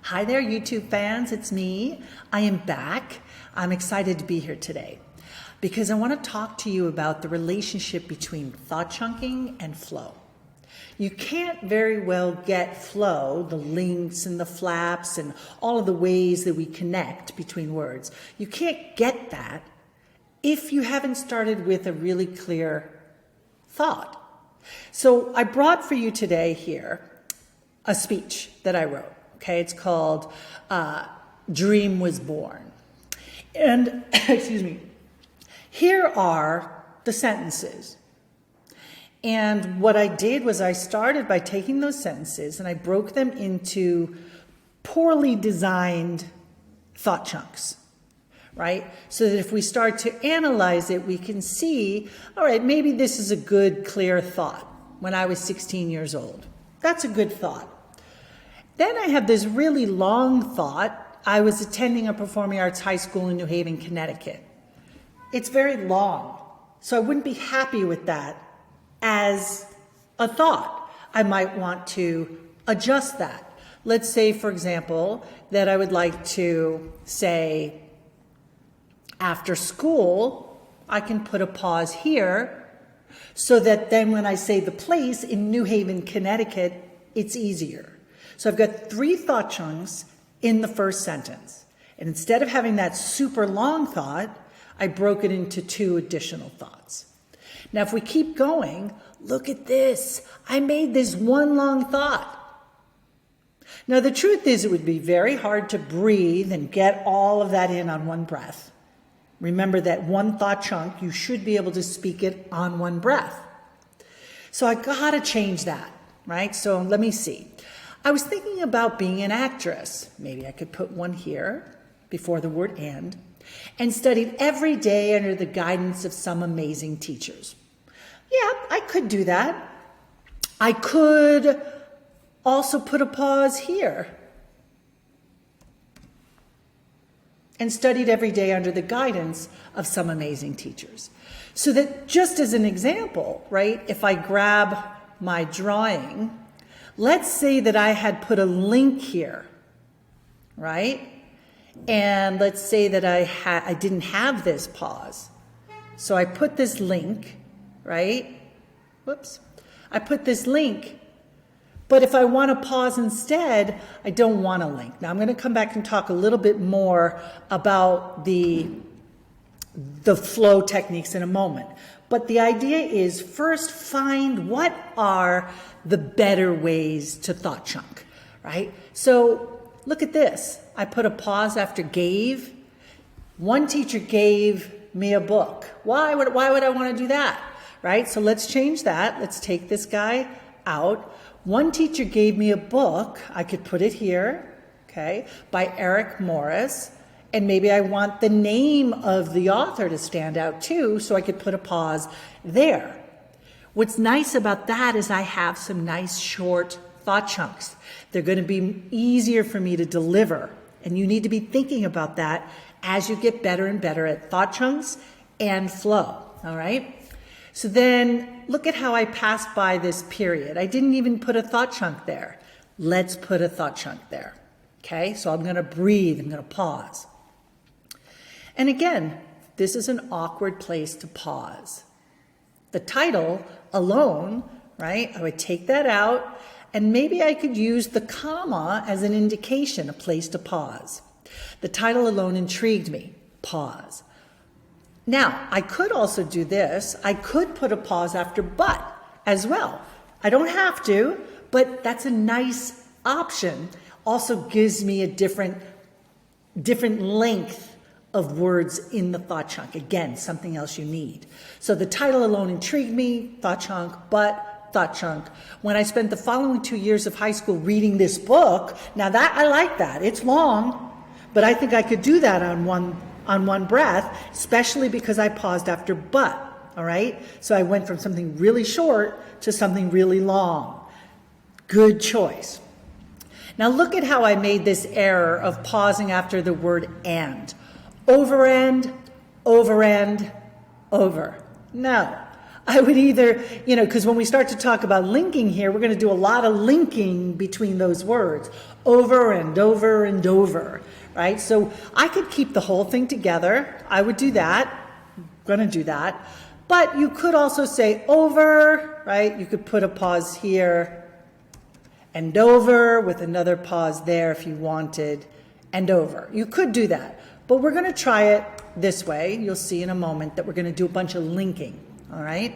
Hi there, YouTube fans. It's me. I am back. I'm excited to be here today because I want to talk to you about the relationship between thought chunking and flow. You can't very well get flow, the links and the flaps and all of the ways that we connect between words. You can't get that if you haven't started with a really clear thought. So I brought for you today here a speech that I wrote. Okay, it's called Dream Was Born. And, excuse me, here are the sentences. And what I did was I started by taking those sentences and I broke them into poorly designed thought chunks, right? So that if we start to analyze it, we can see, all right, maybe this is a good, clear thought when I was 16 years old. That's a good thought. Then I have this really long thought. I was attending a performing arts high school in New Haven, Connecticut. It's very long, so I wouldn't be happy with that as a thought. I might want to adjust that. Let's say, for example, that I would like to say, after school, I can put a pause here so that then when I say the place in New Haven, Connecticut, it's easier. So I've got 3 thought chunks in the first sentence. And instead of having that super long thought, I broke it into 2 additional thoughts. Now, if we keep going, look at this. I made this one long thought. Now, the truth is it would be very hard to breathe and get all of that in on one breath. Remember that one thought chunk, you should be able to speak it on one breath. So I gotta change that, right? So let me see. I was thinking about being an actress. Maybe I could put one here before the word and studied every day under the guidance of some amazing teachers. Yeah, I could do that. I could also put a pause here. And studied every day under the guidance of some amazing teachers. So that just as an example, right, if I grab my drawing, let's say that I had put a link here, right? And let's say that I didn't have this pause. So I put this link, right? Whoops. I put this link, but if I want to pause instead, I don't want a link. Now I'm going to come back and talk a little bit more about the flow techniques in a moment. But the idea is first find what are the better ways to thought chunk, right? So look at this. I put a pause after gave. One teacher gave me a book. Why would I want to do that, right? So let's change that. Let's take this guy out. One teacher gave me a book. I could put it here, okay, by Eric Morris. And maybe I want the name of the author to stand out too, so I could put a pause there. What's nice about that is I have some nice short thought chunks. They're going to be easier for me to deliver. And you need to be thinking about that as you get better and better at thought chunks and flow, all right? So then look at how I passed by this period. I didn't even put a thought chunk there. Let's put a thought chunk there, okay? So I'm going to breathe. I'm going to pause. And again, this is an awkward place to pause. The title alone, right? I would take that out and maybe I could use the comma as an indication, a place to pause. The title alone intrigued me. Pause. Now, I could also do this. I could put a pause after but as well. I don't have to, but that's a nice option. Also gives me a different length of words in the thought chunk. Again, something else you need. So the title alone intrigued me, thought chunk, but thought chunk. When I spent the following 2 years of high school reading this book, now that I like that. It's long, but I think I could do that on one breath, especially because I paused after but, all right? So I went from something really short to something really long. Good choice. Now look at how I made this error of pausing after the word and. Over and, over and, over. No, I would either, because when we start to talk about linking here, we're going to do a lot of linking between those words over and over and over, right? So I could keep the whole thing together. I would do that. I'm going to do that. But you could also say over, right? You could put a pause here and over with another pause there if you wanted, and over. You could do that. But we're going to try it this way. You'll see in a moment that we're going to do a bunch of linking. All right.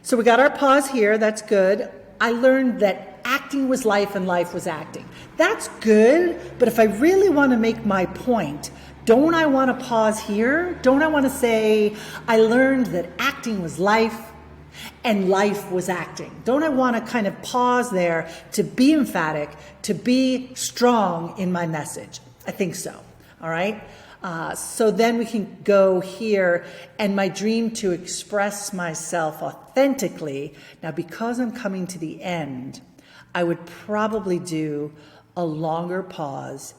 So we got our pause here. That's good. I learned that acting was life and life was acting. That's good. But if I really want to make my point, don't I want to pause here? Don't I want to say, I learned that acting was life and life was acting? Don't I want to kind of pause there to be emphatic, to be strong in my message? I think so. All right. So then we can go here, and my dream to express myself authentically. Now, because I'm coming to the end, I would probably do a longer pause,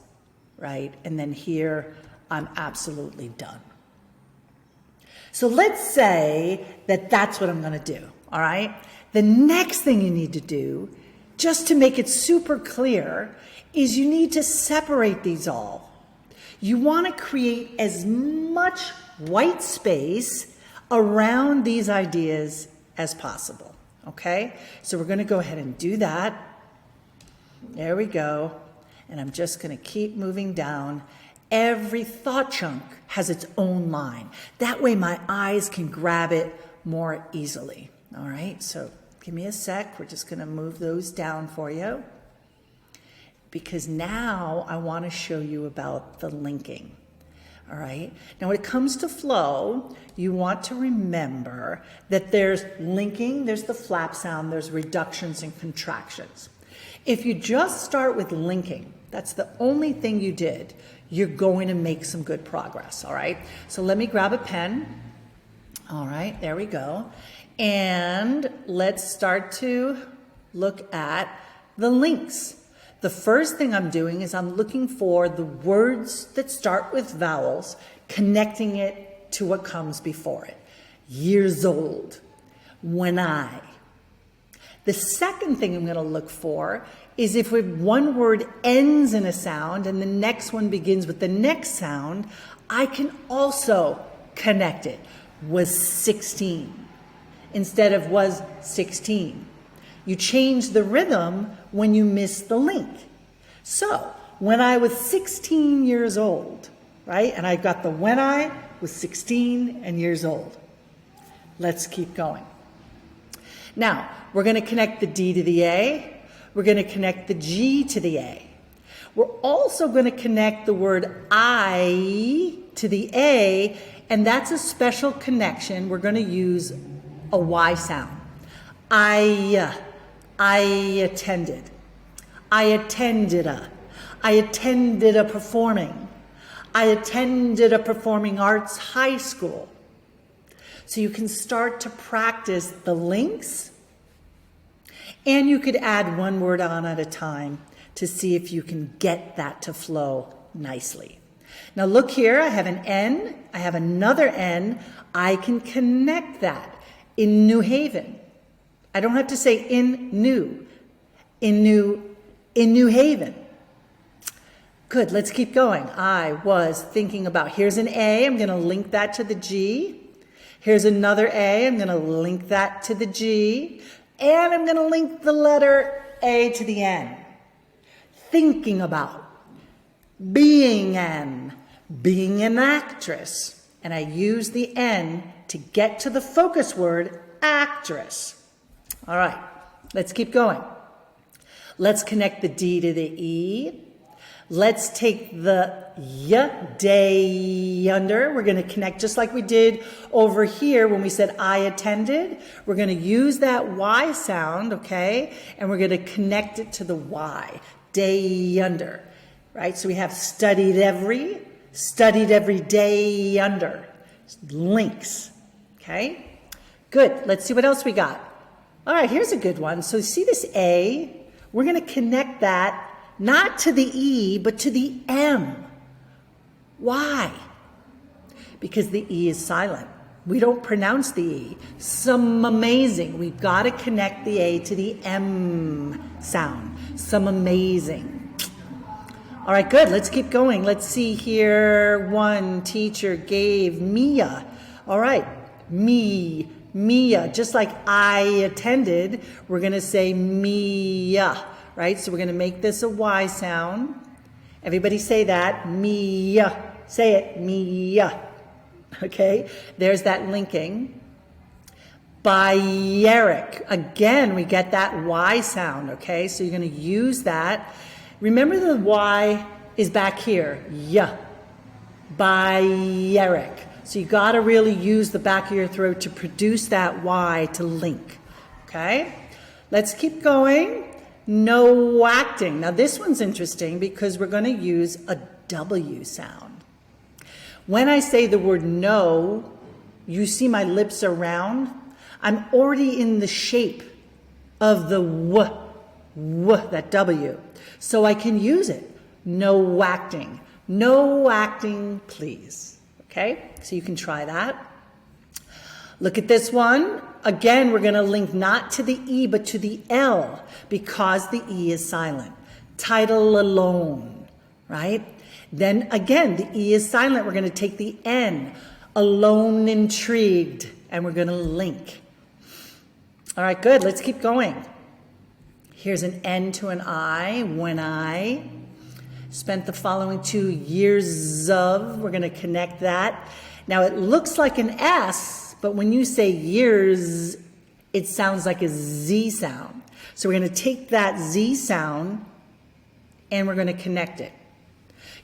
right? And then here, I'm absolutely done. So let's say that that's what I'm going to do, all right? The next thing you need to do, just to make it super clear, is you need to separate these all. You want to create as much white space around these ideas as possible, okay? So we're going to go ahead and do that. There we go. And I'm just going to keep moving down. Every thought chunk has its own line. That way my eyes can grab it more easily, all right? So give me a sec. We're just going to move those down for you, because now I want to show you about the linking, all right? Now, when it comes to flow, you want to remember that there's linking, there's the flap sound, there's reductions and contractions. If you just start with linking, that's the only thing you did, you're going to make some good progress, all right? So let me grab a pen. All right, there we go. And let's start to look at the links. The first thing I'm doing is I'm looking for the words that start with vowels, connecting it to what comes before it. Years old, when I. The second thing I'm going to look for is if one word ends in a sound and the next one begins with the next sound, I can also connect it. Was 16 instead of was 16. You change the rhythm when you miss the link. So when I was 16 years old, right? And I got the when I was 16 and years old. Let's keep going. Now, we're going to connect the D to the A. We're going to connect the G to the A. We're also going to connect the word I to the A, and that's a special connection. We're going to use a Y sound. I attended. I attended a performing. I attended a performing arts high school. So you can start to practice the links, and you could add one word on at a time to see if you can get that to flow nicely. Now look here, I have an N, I have another N. I can connect that in New Haven. I don't have to say in New Haven. Good, let's keep going. I was thinking about, here's an A, I'm going to link that to the G. Here's another A, I'm going to link that to the G. And I'm going to link the letter A to the N. Thinking about, being an actress. And I use the N to get to the focus word, actress. All right, let's keep going. Let's connect the D to the E. Let's take the Y, day under. We're going to connect just like we did over here when we said I attended. We're going to use that Y sound, okay? And we're going to connect it to the Y, day under, right? So we have studied every day under. Links, okay? Good, let's see what else we got. All right, here's a good one. So see this A? We're going to connect that not to the E, but to the M. Why? Because the E is silent. We don't pronounce the E. Some amazing. We've got to connect the A to the M sound. Some amazing. All right, good. Let's keep going. Let's see here. One teacher gave Mia. All right, Mia. Just like I attended, we're going to say Mia, right? So we're going to make this a Y sound. Everybody say that. Mia. Say it. Mia. Okay, there's that linking. Bayeric. Again, we get that Y sound, okay? So you're going to use that. Remember the Y is back here. Yeah. Bayeric. So you got to really use the back of your throat to produce that Y to link, okay? Let's keep going. No acting. Now this one's interesting because we're going to use a W sound. When I say the word no, you see my lips are round. I'm already in the shape of the w, that W. So I can use it. No acting. No acting, please. Okay? So you can try that. Look at this one. Again, we're going to link not to the E, but to the L because the E is silent. Title alone, right? Then again, the E is silent. We're going to take the N, alone intrigued, and we're going to link. All right, good. Let's keep going. Here's an N to an I. When I spent the following 2 years of, we're going to connect that. Now it looks like an S, but when you say years, it sounds like a Z sound. So we're going to take that Z sound and we're going to connect it.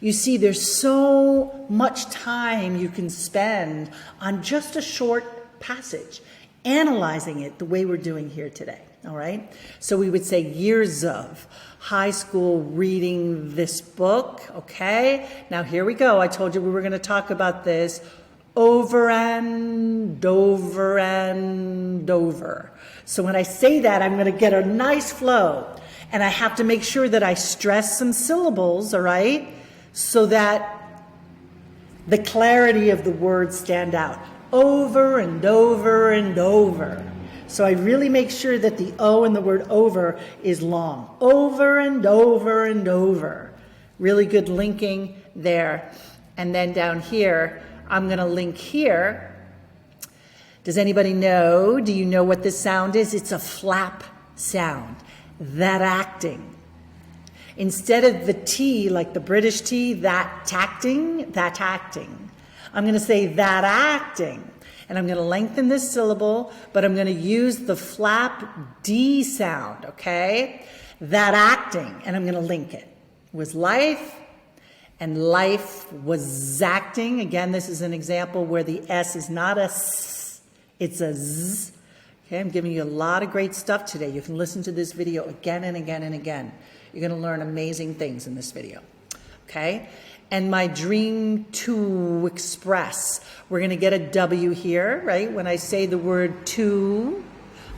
You see, there's so much time you can spend on just a short passage, analyzing it the way we're doing here today, all right? So we would say years of high school reading this book, okay? Now here we go. I told you we were going to talk about this over and over and over. So when I say that, I'm going to get a nice flow, and I have to make sure that I stress some syllables, all right? So that the clarity of the words stand out. Over and over and over. So I really make sure that the O in the word over is long. Over and over and over. Really good linking there. And then down here, I'm going to link here. Does anybody know? Do you know what this sound is? It's a flap sound. That acting. Instead of the T, like the British T, that tacting, that acting. I'm going to say that acting. And I'm going to lengthen this syllable, but I'm going to use the flap D sound, okay? That acting, and I'm going to link it. Was life, and life was acting. Again, this is an example where the S is not a S, it's a Z. Okay, I'm giving you a lot of great stuff today. You can listen to this video again and again and again. You're going to learn amazing things in this video, okay? And my dream to express. We're going to get a W here, right? When I say the word to,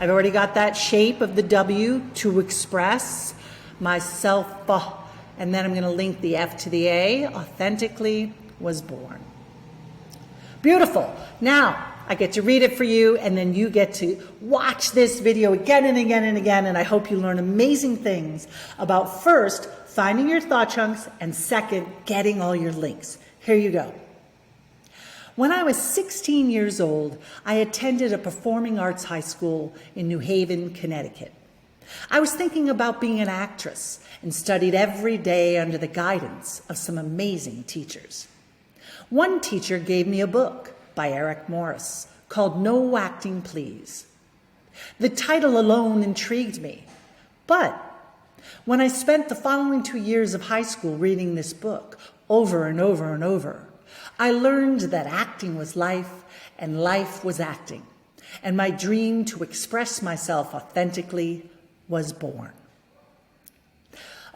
I've already got that shape of the W, to express myself. And then I'm going to link the F to the A, authentically was born. Beautiful. Now, I get to read it for you, and then you get to watch this video again and again and again, and I hope you learn amazing things about, first, finding your thought chunks, and second, getting all your links. Here you go. When I was 16 years old, I attended a performing arts high school in New Haven, Connecticut. I was thinking about being an actress and studied every day under the guidance of some amazing teachers. One teacher gave me a book by Eric Morris called No Acting, Please. The title alone intrigued me, but when I spent the following 2 years of high school reading this book over and over and over, I learned that acting was life and life was acting, and my dream to express myself authentically was born.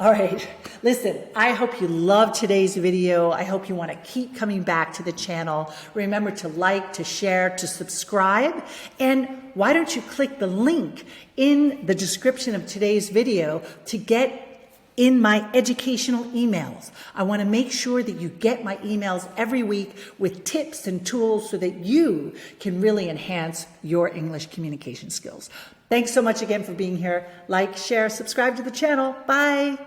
All right, listen, I hope you loved today's video. I hope you want to keep coming back to the channel. Remember to like, to share, to subscribe. And why don't you click the link in the description of today's video to get in my educational emails. I want to make sure that you get my emails every week with tips and tools so that you can really enhance your English communication skills. Thanks so much again for being here. Like, share, subscribe to the channel. Bye.